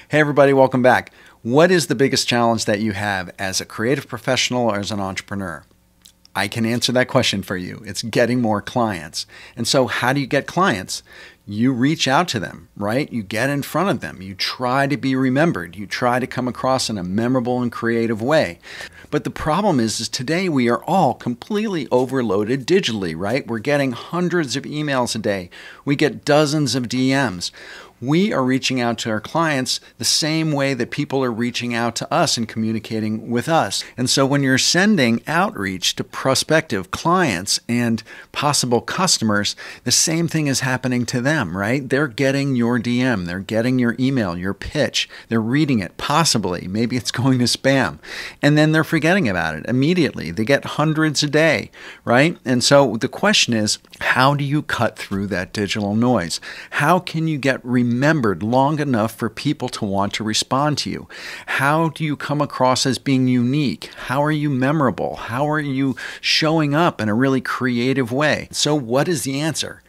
Hey everybody, welcome back. What is the biggest challenge that you have as a creative professional or as an entrepreneur? I can answer that question for you. It's getting more clients. And so how do you get clients? You reach out to them, right? You get in front of them. You try to be remembered. You try to come across in a memorable and creative way. But the problem is today we are all completely overloaded digitally, right? We're getting hundreds of emails a day. We get dozens of DMs. We are reaching out to our clients the same way that people are reaching out to us and communicating with us. And so when you're sending outreach to prospective clients and possible customers, the same thing is happening to them, right? They're getting your DM, they're getting your email, your pitch, they're reading it, possibly, maybe it's going to spam, and then they're forgetting about it immediately. They get hundreds a day, right? And so the question is, how do you cut through that digital noise? How can you get remembered long enough for people to want to respond to you? How do you come across as being unique? How are you memorable? How are you showing up in a really creative way? So what is the answer?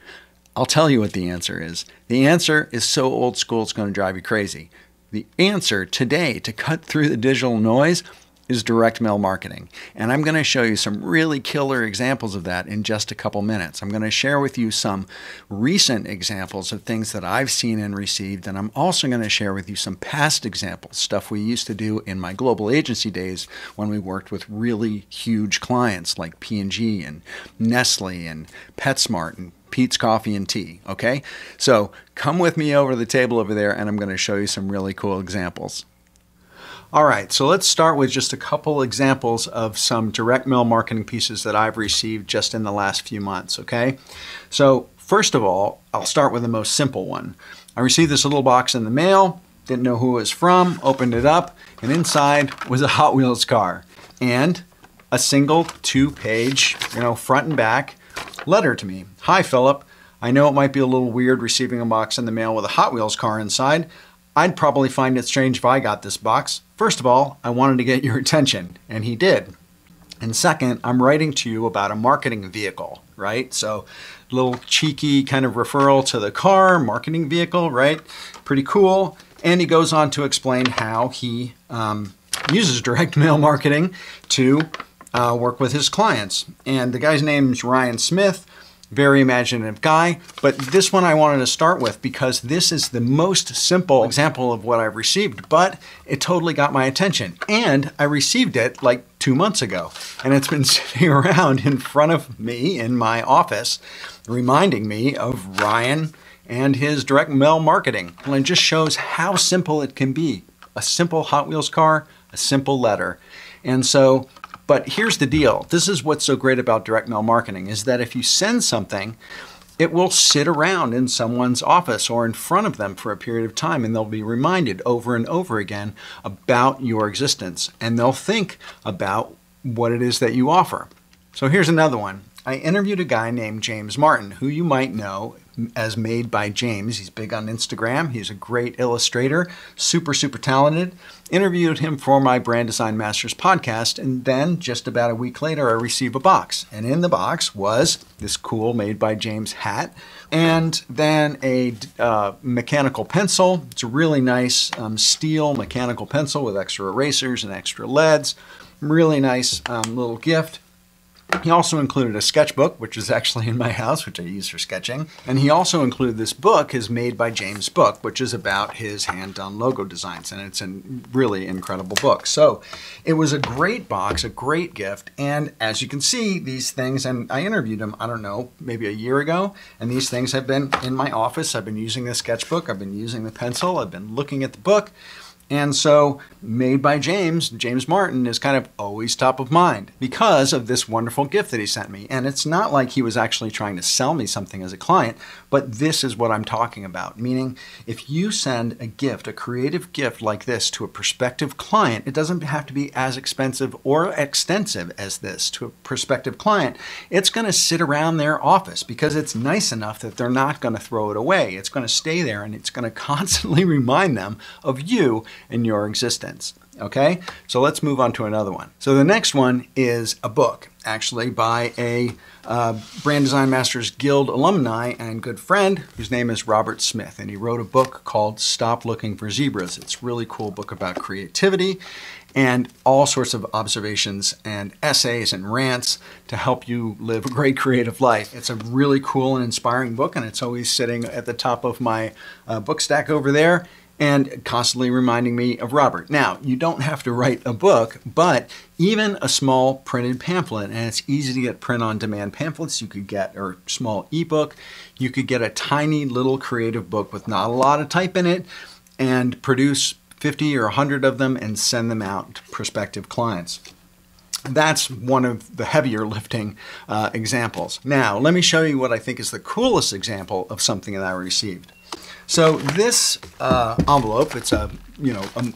I'll tell you what the answer is. The answer is so old school it's going to drive you crazy. The answer today to cut through the digital noise is direct mail marketing. And I'm going to show you some really killer examples of that in just a couple minutes. I'm going to share with you some recent examples of things that I've seen and received, and I'm also going to share with you some past examples, stuff we used to do in my global agency days when we worked with really huge clients like P&G and Nestle and PetSmart and Pete's Coffee and Tea, okay? So come with me over to the table over there and I'm going to show you some really cool examples. All right, so let's start with just a couple examples of some direct mail marketing pieces that I've received just in the last few months, okay? So first of all, I'll start with the most simple one. I received this little box in the mail, didn't know who it was from, opened it up, and inside was a Hot Wheels car and a single 2-page, front and back letter to me. Hi, Philip. I know it might be a little weird receiving a box in the mail with a Hot Wheels car inside. I'd probably find it strange if I got this box. First of all, I wanted to get your attention, and he did. And second, I'm writing to you about a marketing vehicle, right? So a little cheeky kind of referral to the car, marketing vehicle, right? Pretty cool. And he goes on to explain how he uses direct mail marketing to work with his clients. And the guy's name is Ryan Smith. Very imaginative guy, but this one I wanted to start with because this is the most simple example of what I've received, but it totally got my attention. And I received it like 2 months ago, and it's been sitting around in front of me in my office, reminding me of Ryan and his direct mail marketing. And it just shows how simple it can be. A simple Hot Wheels car, a simple letter. And so, but here's the deal. This is what's so great about direct mail marketing is that if you send something, it will sit around in someone's office or in front of them for a period of time, and they'll be reminded over and over again about your existence, and they'll think about what it is that you offer. So here's another one. I interviewed a guy named James Martin, who you might know as Made by James. He's big on Instagram. He's a great illustrator, super talented. Interviewed him for my Brand Design Masters podcast, and then just about a week later, I received a box. And in the box was this cool Made by James hat, and then a mechanical pencil. It's a really nice steel mechanical pencil with extra erasers and extra leads. Really nice little gift. He also included a sketchbook, which is actually in my house, which I use for sketching. And he also included this book, his Made by James book, which is about his hand-done logo designs. And it's a really incredible book. So it was a great box, a great gift. And as you can see, these things, and I interviewed him, I don't know, maybe a year ago. And these things have been in my office. I've been using the sketchbook. I've been using the pencil. I've been looking at the book. And so Made by James, James Martin, is kind of always top of mind because of this wonderful gift that he sent me. And it's not like he was actually trying to sell me something as a client, but this is what I'm talking about. Meaning, if you send a gift, a creative gift like this to a prospective client, it doesn't have to be as expensive or extensive as this to a prospective client. It's going to sit around their office because it's nice enough that they're not going to throw it away. It's going to stay there and it's going to constantly remind them of you in your existence. Okay, so let's move on to another one. So the next one is a book, actually, by a Brand Design Masters Guild alumni and good friend whose name is Robert Smith, and he wrote a book called Stop Looking for Zebras. It's a really cool book about creativity and all sorts of observations and essays and rants to help you live a great creative life. It's a really cool and inspiring book, and it's always sitting at the top of my book stack over there and constantly reminding me of Robert. Now, you don't have to write a book, but even a small printed pamphlet, and it's easy to get print-on-demand pamphlets you could get, or small ebook. You could get a tiny little creative book with not a lot of type in it and produce 50 or 100 of them and send them out to prospective clients. That's one of the heavier lifting examples. Now, let me show you what I think is the coolest example of something that I received. So this envelope, it's a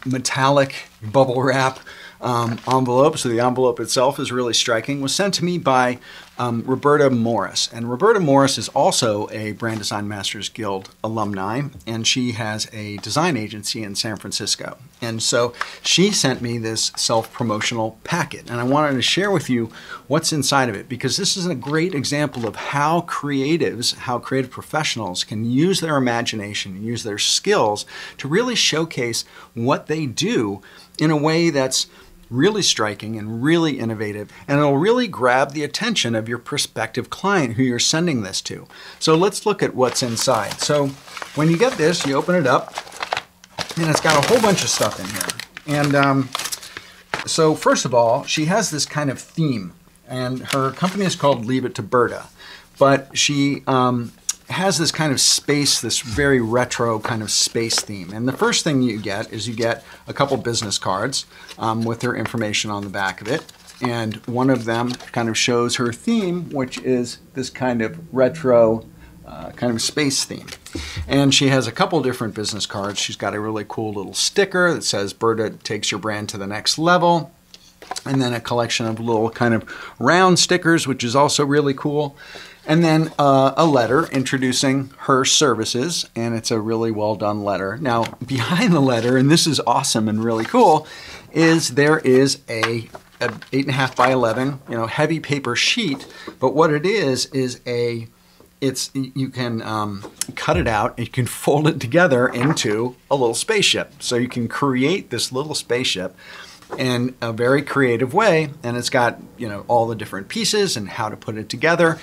metallic bubble wrap envelope. So the envelope itself is really striking. Was sent to me by Roberta Morris. And Roberta Morris is also a Brand Design Masters Guild alumni, and she has a design agency in San Francisco. And so she sent me this self-promotional packet, and I wanted to share with you what's inside of it, because this is a great example of how creatives, how creative professionals can use their imagination, use their skills to really showcase what they do in a way that's really striking and really innovative, and it'll really grab the attention of your prospective client who you're sending this to. So let's look at what's inside. So when you get this, you open it up, and it's got a whole bunch of stuff in here. And so first of all, she has this kind of theme, and her company is called Leave It to Berta, but she has this kind of space, this very retro kind of space theme. And the first thing you get is you get a couple business cards with their information on the back of it. And one of them kind of shows her theme, which is this kind of retro kind of space theme. And she has a couple different business cards. She's got a really cool little sticker that says, "Berta takes your brand to the next level." And then a collection of little kind of round stickers, which is also really cool. And then a letter introducing her services, and it's a really well done letter. Now, behind the letter, and this is awesome and really cool, is there is a 8.5 by 11, heavy paper sheet. But what it is you can cut it out and you can fold it together into a little spaceship. So you can create this little spaceship in a very creative way, and it's got all the different pieces and how to put it together.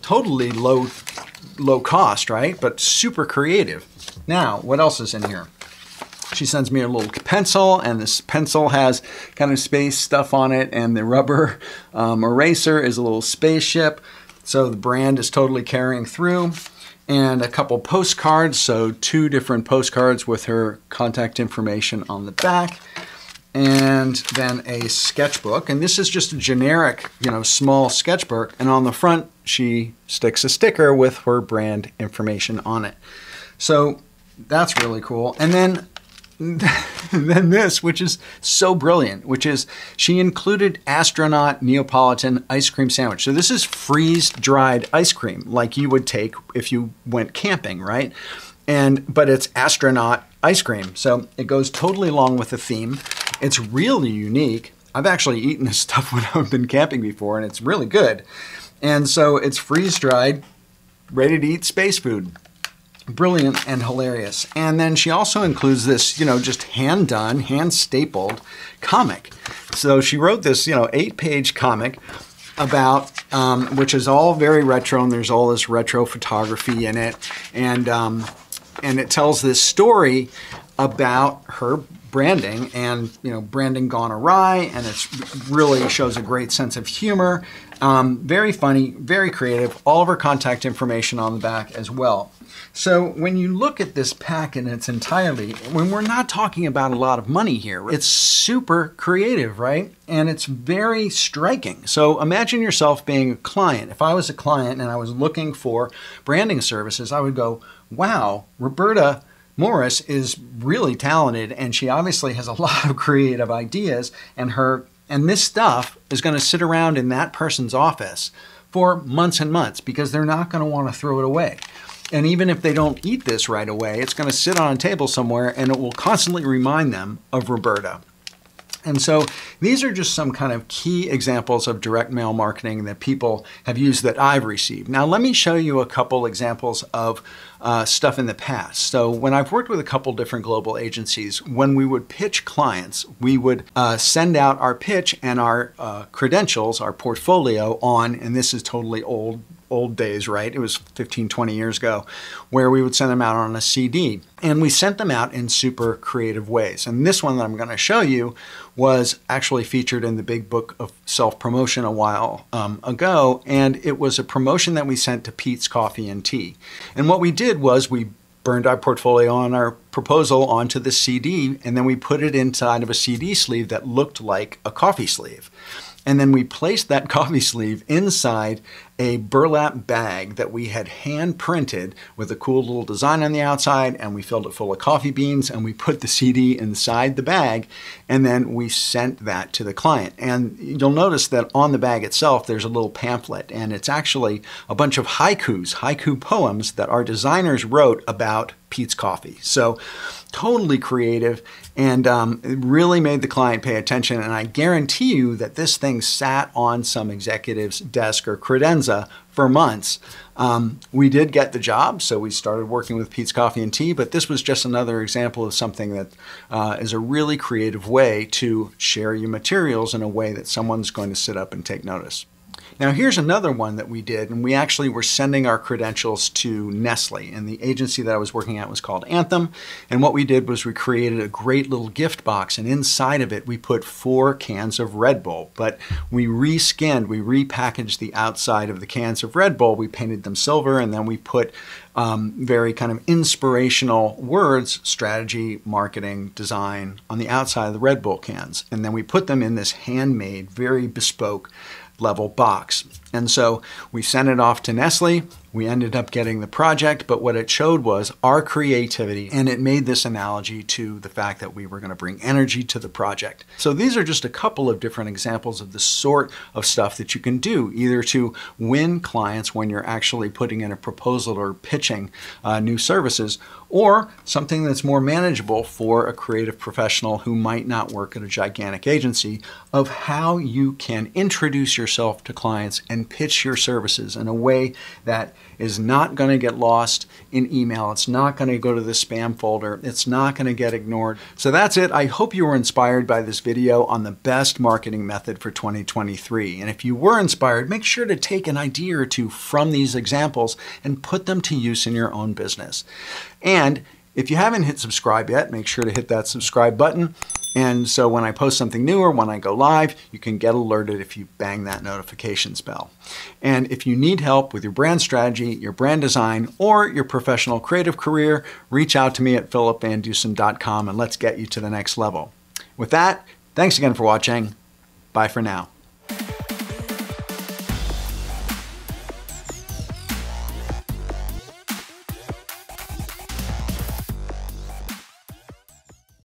Totally low cost, right? But super creative. Now, what else is in here? She sends me a little pencil, and this pencil has kind of space stuff on it, and the rubber eraser is a little spaceship. So the brand is totally carrying through. And a couple postcards, so 2 different postcards with her contact information on the back. And then a sketchbook, and this is just a generic, small sketchbook, and on the front she sticks a sticker with her brand information on it. So that's really cool. And then this, which is so brilliant, which is she included astronaut Neapolitan ice cream sandwich. So this is freeze-dried ice cream, like you would take if you went camping, right? But it's astronaut ice cream, so it goes totally along with the theme. It's really unique. I've actually eaten this stuff when I've been camping before, and it's really good. And so it's freeze-dried, ready to eat space food. Brilliant and hilarious. And then she also includes this, just hand-done, hand-stapled comic. So she wrote this, 8-page comic about, which is all very retro, and there's all this retro photography in it. And it tells this story about her branding and branding gone awry, and it really shows a great sense of humor. Very funny, very creative. All of her contact information on the back as well. So when you look at this pack in its entirety, when we're not talking about a lot of money here, it's super creative, right? And it's very striking. So imagine yourself being a client. If I was a client and I was looking for branding services, I would go, wow, Roberta Morris is really talented, and she obviously has a lot of creative ideas, and this stuff is going to sit around in that person's office for months and months because they're not going to want to throw it away. And even if they don't eat this right away, it's going to sit on a table somewhere and it will constantly remind them of Roberta. And so these are just some kind of key examples of direct mail marketing that people have used that I've received. Now, let me show you a couple examples of stuff in the past. So when I've worked with a couple different global agencies, when we would pitch clients, we would send out our pitch and our credentials, our portfolio on, and this is totally old days, right? It was 15, 20 years ago, where we would send them out on a CD. And we sent them out in super creative ways. And this one that I'm going to show you was actually featured in the Big Book of Self-Promotion a while ago. And it was a promotion that we sent to Peet's Coffee and Tea. And what we did was we burned our portfolio on our proposal onto the CD, and then we put it inside of a CD sleeve that looked like a coffee sleeve. And then we placed that coffee sleeve inside a burlap bag that we had hand printed with a cool little design on the outside, and we filled it full of coffee beans, and we put the CD inside the bag, and then we sent that to the client. And you'll notice that on the bag itself there's a little pamphlet, and it's actually a bunch of haiku poems that our designers wrote about Peet's Coffee. So totally creative, and it really made the client pay attention. And I guarantee you that this thing sat on some executive's desk or credenza for months. We did get the job, so we started working with Peet's Coffee and Tea, but this was just another example of something that is a really creative way to share your materials in a way that someone's going to sit up and take notice. Now here's another one that we did, and we actually were sending our credentials to Nestle, and the agency that I was working at was called Anthem. And what we did was we created a great little gift box, and inside of it we put 4 cans of Red Bull, but we reskinned, we repackaged the outside of the cans of Red Bull, we painted them silver, and then we put very kind of inspirational words, strategy, marketing, design, on the outside of the Red Bull cans. And then we put them in this handmade, very bespoke level box. And so we sent it off to Nestle. We ended up getting the project, but what it showed was our creativity, and it made this analogy to the fact that we were going to bring energy to the project. So these are just a couple of different examples of the sort of stuff that you can do, either to win clients when you're actually putting in a proposal or pitching new services, or something that's more manageable for a creative professional who might not work at a gigantic agency, of how you can introduce yourself to clients and pitch your services in a way that is not going to get lost in email. It's not going to go to the spam folder. It's not going to get ignored. So that's it. I hope you were inspired by this video on the best marketing method for 2023. And if you were inspired, make sure to take an idea or two from these examples and put them to use in your own business. And if you haven't hit subscribe yet, make sure to hit that subscribe button. And so when I post something new or when I go live, you can get alerted if you bang that notifications bell. And if you need help with your brand strategy, your brand design, or your professional creative career, reach out to me at philipvandusen.com and let's get you to the next level. With that, thanks again for watching. Bye for now.